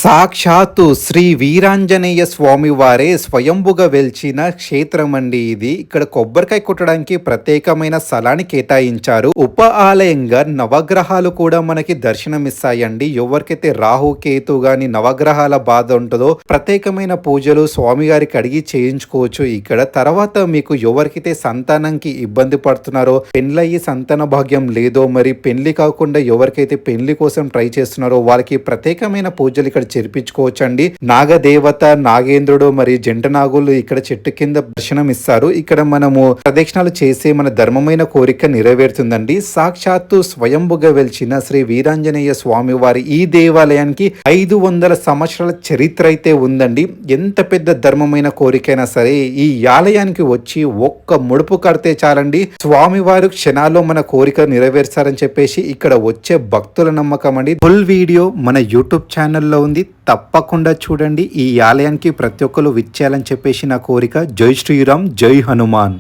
సాక్షాత్తు శ్రీ వీరాంజనేయ స్వామి వారే స్వయంభుగా వెలిచిన క్షేత్రం అండి ఇది. ఇక్కడ కొబ్బరికాయ కొట్టడానికి ప్రత్యేకమైన స్థలాన్ని కేటాయించారు. ఉప ఆలయంగా నవగ్రహాలు కూడా మనకి దర్శనమిస్తాయండి. ఎవరికైతే రాహు కేతు గాని నవగ్రహాల బాధ ఉంటుందో ప్రత్యేకమైన పూజలు స్వామి గారికి అడిగి చేయించుకోవచ్చు. ఇక్కడ తర్వాత మీకు ఎవరికైతే సంతానంకి ఇబ్బంది పడుతున్నారో, పెళ్ళయి సంతాన భాగ్యం లేదో, మరి పెళ్లి కాకుండా ఎవరికైతే పెళ్లి కోసం ట్రై చేస్తున్నారో వారికి ప్రత్యేకమైన పూజలు ఇక్కడ చేర్పించుకోవచ్చండి. నాగదేవత, నాగేంద్రుడు మరియు జంట నాగులు ఇక్కడ చెట్టు కింద దర్శనం ఇస్తారు. ఇక్కడ మనము ప్రదక్షిణాలు చేసే మన ధర్మమైన కోరిక నెరవేరుతుందండి. సాక్షాత్తు స్వయంభుగా వెలిచిన శ్రీ వీరాంజనేయ స్వామి వారి ఈ దేవాలయానికి 500 సంవత్సరాల చరిత్ర అయితే ఉందండి. ఎంత పెద్ద ధర్మమైన కోరికైనా సరే ఈ ఆలయానికి వచ్చి ఒక్క ముడుపు కడితే చాలండి, స్వామివారు క్షణాల్లో మన కోరిక నెరవేర్చారని చెప్పేసి ఇక్కడ వచ్చే భక్తుల నమ్మకం అండి. ఫుల్ వీడియో మన యూట్యూబ్ ఛానల్లో ఉంది, తప్పకుండా చూడండి. ఈ ఆలయానికి ప్రతి ఒక్కరు విచ్చేయాలని చెప్పేసి నా కోరిక. జై శ్రీరామ్, జై హనుమాన్.